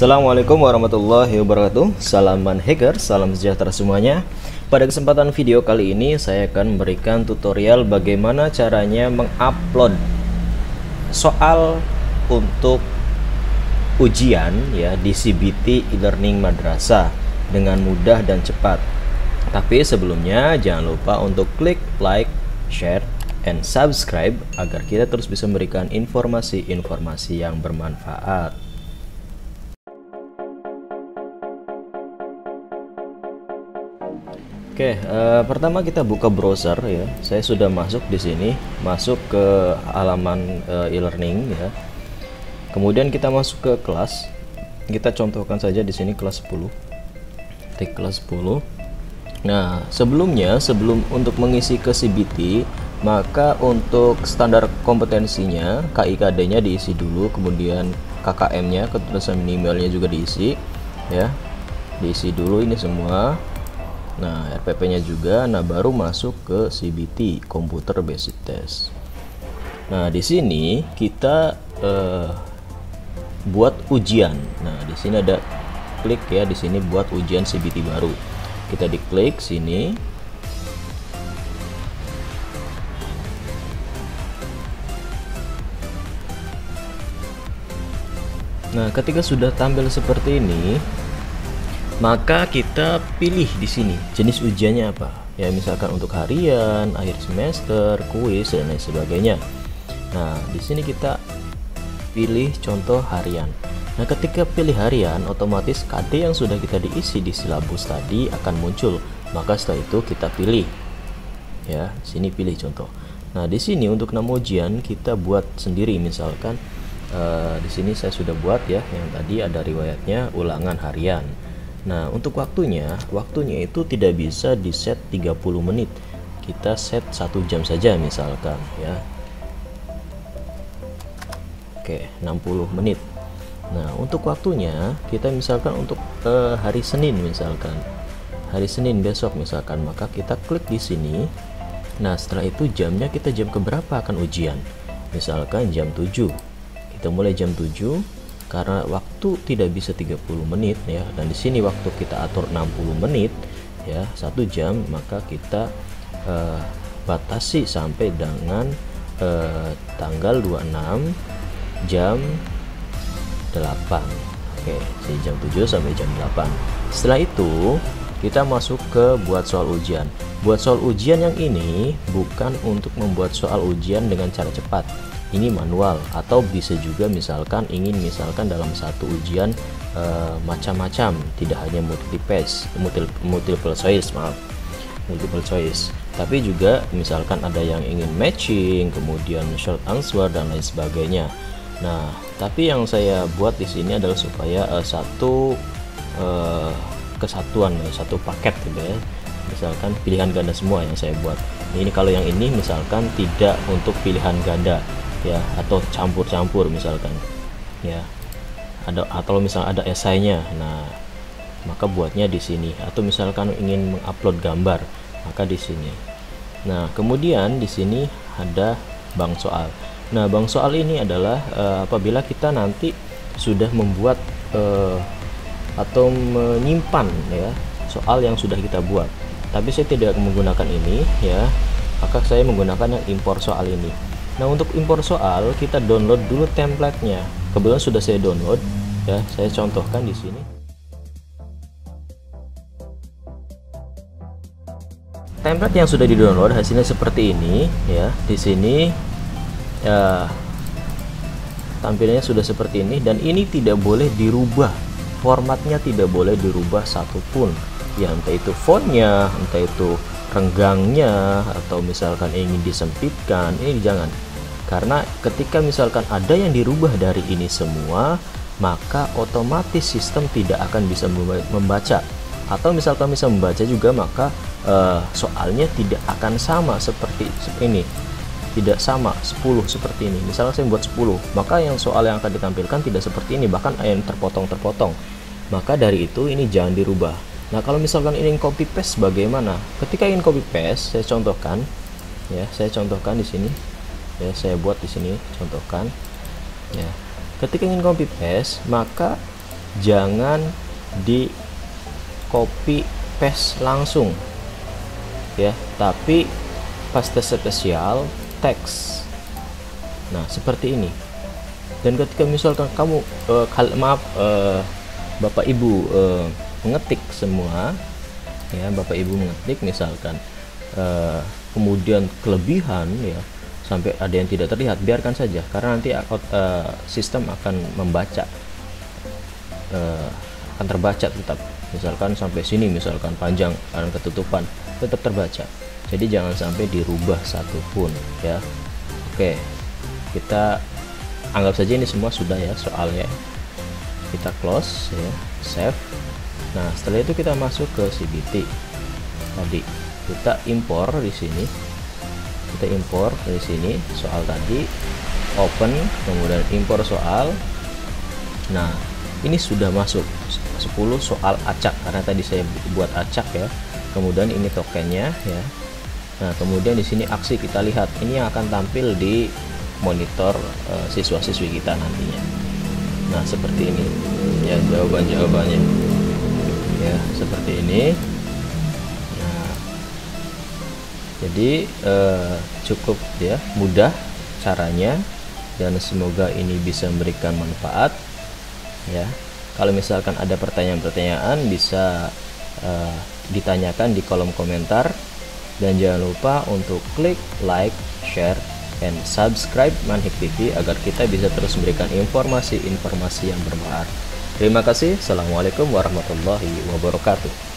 Assalamualaikum warahmatullahi wabarakatuh. Salam hacker, salam sejahtera semuanya. Pada kesempatan video kali ini saya akan memberikan tutorial bagaimana caranya mengupload soal untuk ujian ya di CBT e-learning madrasah dengan mudah dan cepat. Tapi sebelumnya jangan lupa untuk klik like, share, and subscribe agar kita terus bisa memberikan informasi-informasi yang bermanfaat. Oke, pertama kita buka browser ya. Saya sudah masuk di sini, masuk ke halaman e-learning ya. Kemudian kita masuk ke kelas. Kita contohkan saja di sini kelas 10. Klik kelas 10. Nah, sebelum untuk mengisi ke CBT, maka untuk standar kompetensinya, KIKD-nya diisi dulu, kemudian KKM-nya, keterangan minimalnya juga diisi ya. Diisi dulu ini semua. Nah, RPP-nya juga. Nah, baru masuk ke CBT, Computer Basic Test. Nah, di sini kita buat ujian. Nah, di sini ada klik ya, di sini buat ujian CBT baru. Kita diklik sini. Nah, ketika sudah tampil seperti ini, maka kita pilih di sini jenis ujiannya apa ya, misalkan untuk harian, akhir semester, kuis dan lain sebagainya. Nah, di sini kita pilih contoh harian. Nah, ketika pilih harian, otomatis KD yang sudah kita diisi di silabus tadi akan muncul. Maka setelah itu kita pilih ya, sini pilih contoh. Nah, di sini untuk nama ujian kita buat sendiri, misalkan di sini saya sudah buat ya, yang tadi ada riwayatnya ulangan harian. Nah, untuk waktunya itu tidak bisa di set 30 menit. Kita set 1 jam saja misalkan ya. Oke, 60 menit. Nah, untuk waktunya kita misalkan untuk hari Senin misalkan. Hari Senin besok misalkan, maka kita klik di sini. Nah, setelah itu jamnya kita jam keberapa akan ujian? Misalkan jam 7. Kita mulai jam 7. Karena waktu tidak bisa 30 menit ya, dan di sini waktu kita atur 60 menit ya, 1 jam, maka kita batasi sampai dengan tanggal 26 jam 8. Oke, jadi jam 7 sampai jam 8. Setelah itu kita masuk ke buat soal ujian. Buat soal ujian yang ini bukan untuk membuat soal ujian dengan cara cepat. Ini manual, atau bisa juga misalkan ingin dalam satu ujian macam-macam, tidak hanya multiple choice, tapi juga misalkan ada yang ingin matching, kemudian short answer dan lain sebagainya. Nah, tapi yang saya buat di sini adalah supaya satu kesatuan, satu paket gitu ya. Misalkan pilihan ganda semua yang saya buat. Ini kalau yang ini misalkan tidak untuk pilihan ganda ya, atau campur-campur misalkan ya, atau misalnya ada esainya. Nah, maka buatnya di sini. Atau misalkan ingin mengupload gambar, maka di sini. Nah, kemudian di sini ada bank soal. Nah, bank soal ini adalah apabila kita nanti sudah membuat atau menyimpan ya soal yang sudah kita buat, tapi saya tidak menggunakan ini ya, maka saya menggunakan yang impor soal ini. Nah, untuk impor soal kita download dulu template-nya. Kebetulan sudah saya download ya, saya contohkan di sini. Template yang sudah di-download hasilnya seperti ini ya. Di sini ya, tampilannya sudah seperti ini, dan ini tidak boleh dirubah. Formatnya tidak boleh dirubah satupun. Ya, entah itu fontnya, entah itu renggangnya, atau misalkan ingin disempitkan, ini jangan. Karena ketika misalkan ada yang dirubah dari ini semua, maka otomatis sistem tidak akan bisa membaca. Atau misalkan bisa membaca juga, maka soalnya tidak akan sama seperti ini. Tidak sama 10 seperti ini. Misalnya saya buat 10, maka yang soal yang akan ditampilkan tidak seperti ini, bahkan yang terpotong-terpotong. Maka dari itu ini jangan dirubah. Nah, kalau misalkan ingin copy paste bagaimana? Ketika ingin copy paste, saya contohkan ya, saya contohkan di sini. Ya, saya buat di sini contohkan ya. Ketika ingin copy paste, maka jangan di copy paste langsung ya, tapi paste spesial teks. Nah seperti ini. Dan ketika misalkan kamu Bapak Ibu mengetik semua ya, Bapak Ibu mengetik misalkan kemudian kelebihan ya sampai ada yang tidak terlihat, biarkan saja, karena nanti sistem akan membaca, akan terbaca tetap. Misalkan sampai sini, misalkan panjang dan ketutupan, tetap terbaca. Jadi jangan sampai dirubah satupun ya. Oke, kita anggap saja ini semua sudah ya soalnya. Kita close ya, save. Nah setelah itu kita masuk ke CBT tadi, kita impor di sini, kita impor dari sini soal tadi, open, kemudian impor soal. Nah ini sudah masuk 10 soal acak, karena tadi saya buat acak ya. Kemudian ini tokennya ya. Nah kemudian di sini aksi kita lihat, ini yang akan tampil di monitor siswa-siswi kita nantinya. Nah seperti ini ya jawabannya ya, seperti ini. Nah jadi cukup ya, mudah caranya, dan semoga ini bisa memberikan manfaat ya. Kalau misalkan ada pertanyaan-pertanyaan bisa ditanyakan di kolom komentar, dan jangan lupa untuk klik like, share, and subscribe Manhik TV agar kita bisa terus memberikan informasi-informasi yang bermanfaat. Terima kasih. Assalamualaikum warahmatullahi wabarakatuh.